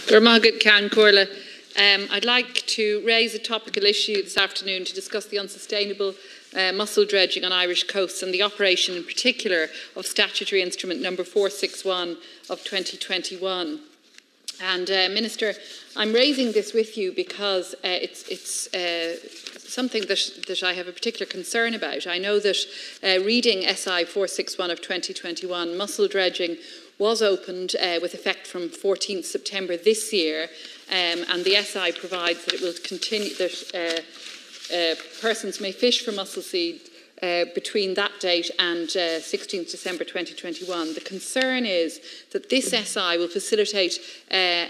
I'd like to raise a topical issue this afternoon to discuss the unsustainable mussel dredging on Irish coasts and the operation in particular of Statutory Instrument number 461 of 2021. And Minister, I'm raising this with you because it's something that I have a particular concern about. I know that reading SI 461 of 2021, mussel dredging was opened with effect from 14th September this year, and the SI provides that it will continue, that persons may fish for mussel seed between that date and 16th December 2021. The concern is that this SI will facilitate,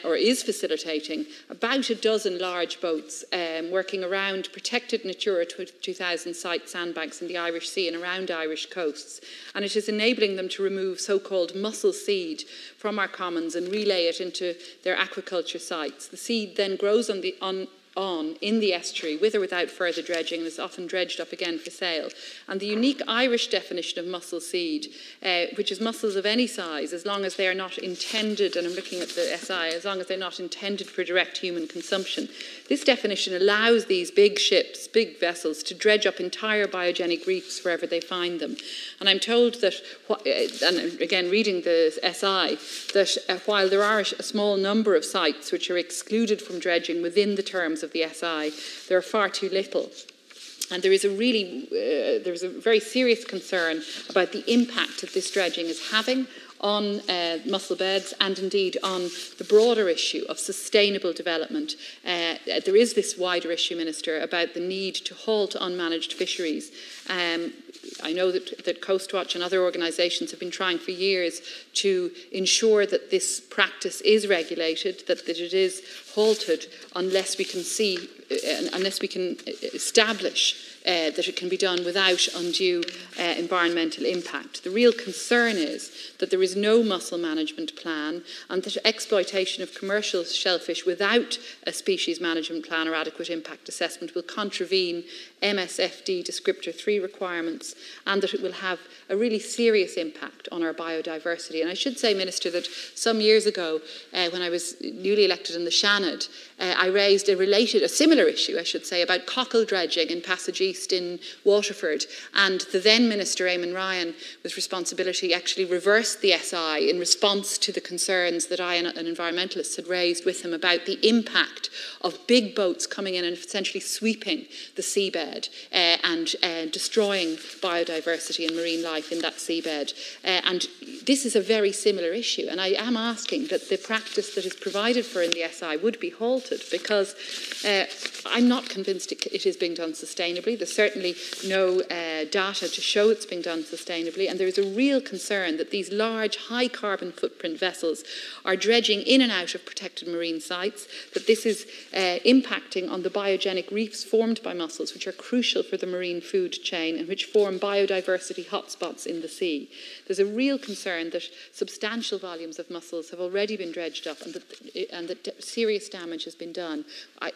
or is facilitating, about a dozen large boats working around protected Natura 2000 site sandbanks in the Irish Sea and around Irish coasts. And it is enabling them to remove so-called mussel seed from our commons and relay it into their aquaculture sites. The seed then grows in the estuary, with or without further dredging, and is often dredged up again for sale. And the unique Irish definition of mussel seed, which is mussels of any size, as long as they are not intended, and I'm looking at the SI, as long as they're not intended for direct human consumption. This definition allows these big ships, big vessels, to dredge up entire biogenic reefs wherever they find them. And I'm told that, and again reading the SI, that while there are a small number of sites which are excluded from dredging within the terms of the SI, there are far too little. And there is a very serious concern about the impact that this dredging is having on mussel beds and indeed on the broader issue of sustainable development. There is this wider issue, Minister, about the need to halt unmanaged fisheries. I know that Coastwatch and other organisations have been trying for years to ensure that this practice is regulated, that it is halted unless we can establish that it can be done without undue environmental impact. The real concern is that there is no mussel management plan and that exploitation of commercial shellfish without a species management plan or adequate impact assessment will contravene MSFD Descriptor 3 requirements, and that it will have a really serious impact on our biodiversity. And I should say, Minister, that some years ago, when I was newly elected in the Shannon, I raised a similar issue, I should say, about cockle dredging in Passage East in Waterford, and the then Minister, Eamon Ryan, with responsibility, actually reversed the SI in response to the concerns that I and environmentalists had raised with him about the impact of big boats coming in and essentially sweeping the seabed and destroying biodiversity and marine life in that seabed. And this is a very similar issue, and I am asking that the practice that is provided for in the SI would be halted, because I'm not convinced it is being done sustainably. There's certainly no data to show it's being done sustainably, and there is a real concern that these large high carbon footprint vessels are dredging in and out of protected marine sites, that this is impacting on the biogenic reefs formed by mussels, which are crucial for the marine food chain and which form biodiversity hotspots in the sea. There's a real concern that substantial volumes of mussels have already been dredged up and that serious damage has been done. I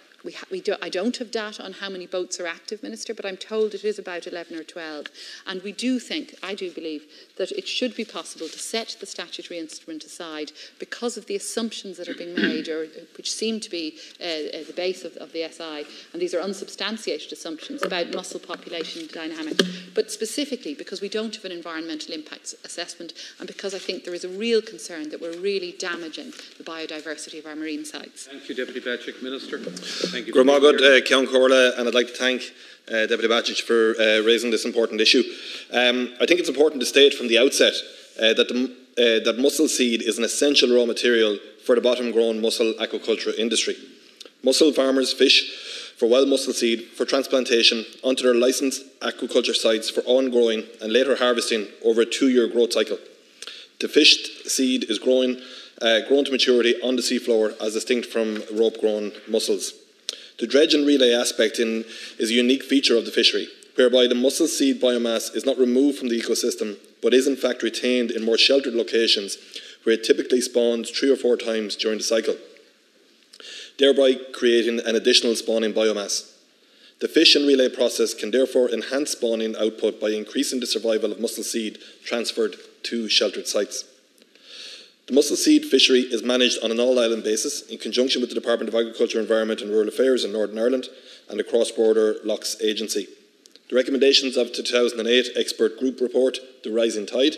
don't have data on how many boats are active, Minister, but I'm told it is about 11 or 12. And I do believe, that it should be possible to set the statutory instrument aside because of the assumptions that are being made, or which seem to be the base of the SI, and these are unsubstantiated assumptions about mussel population dynamics, but specifically because we don't have an environmental impact assessment, and because I think there is a real concern that we're really damaging the biodiversity of our marine sites. Thank you, Deputy Patrick. Minister. Thank you. And I'd like to thank Deputy Bacic for raising this important issue. I think it's important to state from the outset that mussel seed is an essential raw material for the bottom-grown mussel aquaculture industry. Mussel farmers fish for wild mussel seed for transplantation onto their licensed aquaculture sites for on-growing and later harvesting over a 2-year growth cycle. The fished seed is grown to maturity on the seafloor as distinct from rope-grown mussels. The dredge and relay aspect is a unique feature of the fishery, whereby the mussel seed biomass is not removed from the ecosystem, but is in fact retained in more sheltered locations where it typically spawns 3 or 4 times during the cycle, thereby creating an additional spawning biomass. The fish and relay process can therefore enhance spawning output by increasing the survival of mussel seed transferred to sheltered sites. The mussel seed fishery is managed on an all-island basis in conjunction with the Department of Agriculture, Environment and Rural Affairs in Northern Ireland and the Cross-Border Lochs Agency. The recommendations of the 2008 expert group report, The Rising Tide,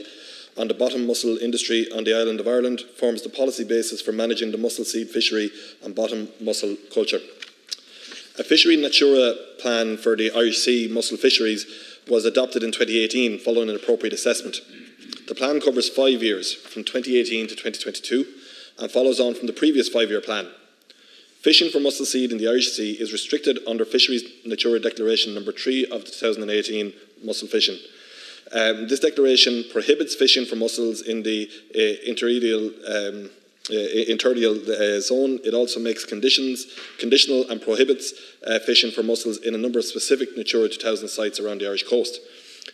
on the bottom mussel industry on the island of Ireland forms the policy basis for managing the mussel seed fishery and bottom mussel culture. A fishery natura plan for the Irish Sea mussel fisheries was adopted in 2018 following an appropriate assessment. The plan covers 5 years, from 2018 to 2022, and follows on from the previous 5-year plan. Fishing for mussel seed in the Irish Sea is restricted under Fisheries Natura Declaration number 3 of the 2018 mussel fishing. This declaration prohibits fishing for mussels in the interradial zone. It also makes conditional and prohibits fishing for mussels in a number of specific Natura 2000 sites around the Irish coast.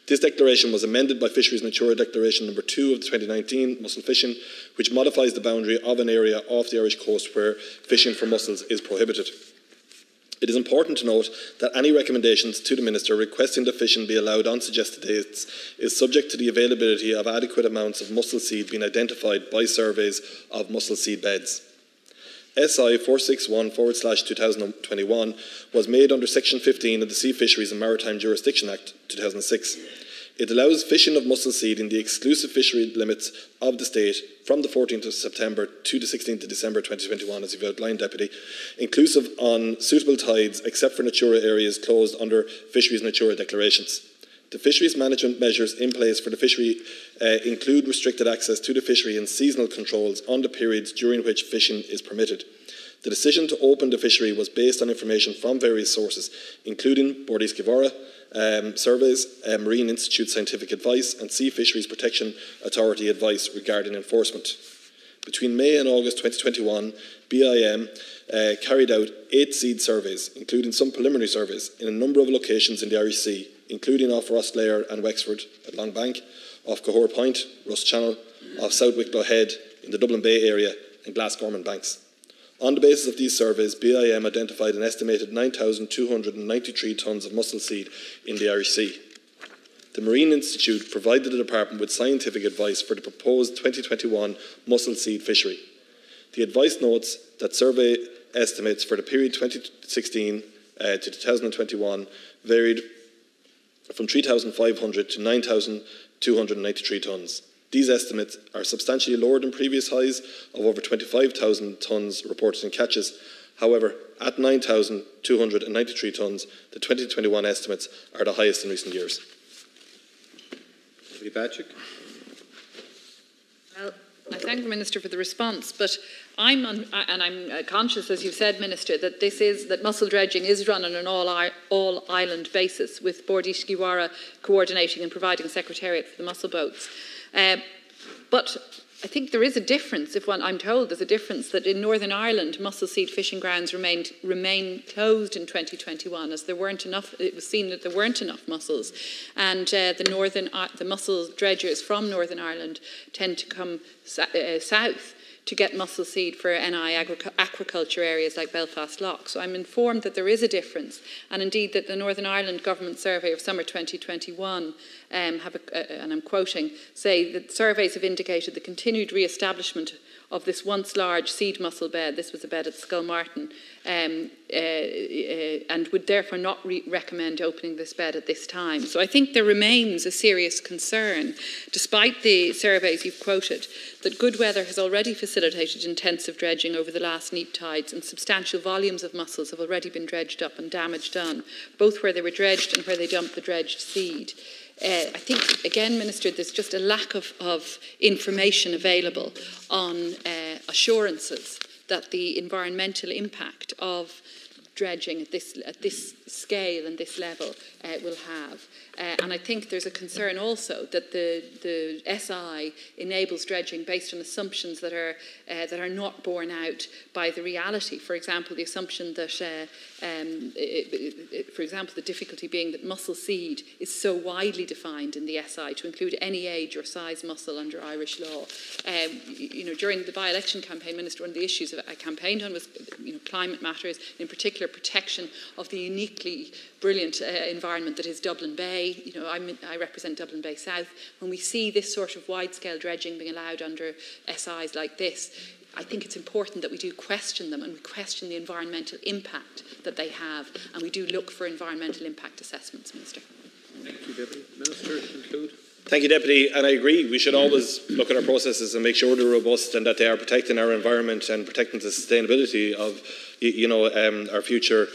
This declaration was amended by Fisheries Natura Declaration number 2 of the 2019 mussel fishing, which modifies the boundary of an area off the Irish coast where fishing for mussels is prohibited. It is important to note that any recommendations to the Minister requesting that fishing be allowed on suggested dates is subject to the availability of adequate amounts of mussel seed being identified by surveys of mussel seed beds. SI 461/2021 was made under Section 15 of the Sea Fisheries and Maritime Jurisdiction Act 2006. It allows fishing of mussel seed in the exclusive fishery limits of the state from the 14th of September to the 16th of December 2021, as you've outlined, Deputy, inclusive on suitable tides except for Natura areas closed under Fisheries Natura declarations. The fisheries management measures in place for the fishery include restricted access to the fishery and seasonal controls on the periods during which fishing is permitted. The decision to open the fishery was based on information from various sources, including Bordis Givora surveys, Marine Institute scientific advice and Sea Fisheries Protection Authority advice regarding enforcement. Between May and August 2021, BIM carried out 8 seed surveys, including some preliminary surveys, in a number of locations in the Irish Sea, including off Rosslare and Wexford at Longbank, off Cahor Point, Ross Channel, off South Wicklow Head in the Dublin Bay area and Glasgorman Banks. On the basis of these surveys, BIM identified an estimated 9,293 tonnes of mussel seed in the Irish Sea. The Marine Institute provided the Department with scientific advice for the proposed 2021 mussel seed fishery. The advice notes that survey estimates for the period 2016 to 2021 varied from 3,500 to 9,293 tonnes. These estimates are substantially lower than previous highs of over 25,000 tonnes reported in catches. However, at 9,293 tonnes, the 2021 estimates are the highest in recent years. Patrick. Well, I thank the Minister for the response, but I'm conscious, as you've said, Minister, that that mussel dredging is run on an all-island basis, with Bordis Givora coordinating and providing secretariat for the mussel boats. But I think there is a difference, I'm told there's a difference, that in Northern Ireland mussel seed fishing grounds remain closed in 2021 as it was seen that there weren't enough mussels, and the mussel dredgers from Northern Ireland tend to come south to get mussel seed for NI aquaculture areas like Belfast Lough. So I'm informed that there is a difference, and indeed that the Northern Ireland Government Survey of Summer 2021 and I'm quoting, say that surveys have indicated the continued re-establishment of this once large seed mussel bed, this was a bed at Scullmartin, and would therefore not recommend opening this bed at this time. So I think there remains a serious concern, despite the surveys you've quoted, that good weather has already facilitated intensive dredging over the last neap tides, and substantial volumes of mussels have already been dredged up and damage done, both where they were dredged and where they dumped the dredged seed. I think, again, Minister, there's just a lack of information available on assurances that the environmental impact of dredging at this scale and this level will have. And I think there's a concern also that the SI enables dredging based on assumptions that are not borne out by the reality. For example, the assumption that, for example, the difficulty being that mussel seed is so widely defined in the SI to include any age or size mussel under Irish law. During the by-election campaign, Minister, one of the issues that I campaigned on was climate matters, in particular protection of the uniquely brilliant environment that is Dublin Bay. You know, I represent Dublin Bay South. When we see this sort of wide-scale dredging being allowed under SIs like this, I think it's important that we do question them and we question the environmental impact that they have, and we do look for environmental impact assessments, Minister. Thank you, Deputy Minister. Conclude. Thank you, Deputy, and I agree. We should always look at our processes and make sure they're robust and that they are protecting our environment and protecting the sustainability of, our future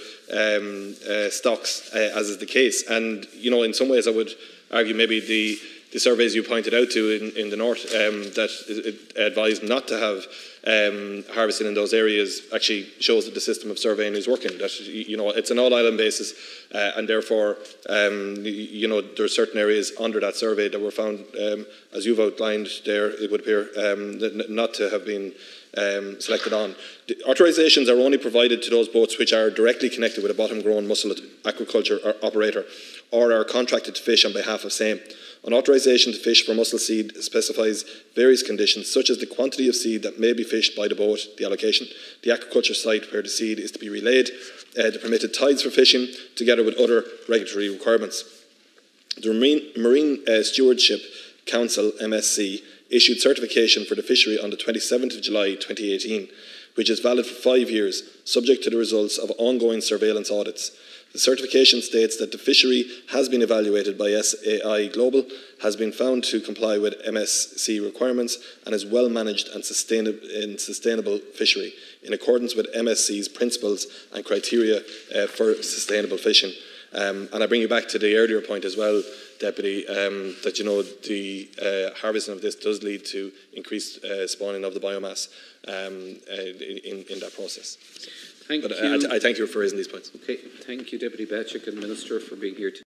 stocks, as is the case. And in some ways, I would argue maybe the surveys you pointed out to in the north that advise not to have harvesting in those areas actually shows that the system of surveying is working. That it's an all-island basis, and therefore there are certain areas under that survey that were found, as you've outlined there, it would appear not to have been selected on. The authorisations are only provided to those boats which are directly connected with a bottom-grown mussel aquaculture operator or are contracted to fish on behalf of same. An authorisation to fish for mussel seed specifies various conditions, such as the quantity of seed that may be fished by the boat, the allocation, the aquaculture site where the seed is to be relayed, the permitted tides for fishing, together with other regulatory requirements. The Marine Stewardship Council, MSC, issued certification for the fishery on the 27th of July 2018, which is valid for 5 years, subject to the results of ongoing surveillance audits. The certification states that the fishery has been evaluated by SAI Global, has been found to comply with MSC requirements and is well managed and sustainable fishery in accordance with MSC's principles and criteria for sustainable fishing. And I bring you back to the earlier point as well, Deputy, that the harvesting of this does lead to increased spawning of the biomass in that process. Thank you. I thank you for raising these points. Okay, thank you, Deputy Batchik and Minister, for being here today.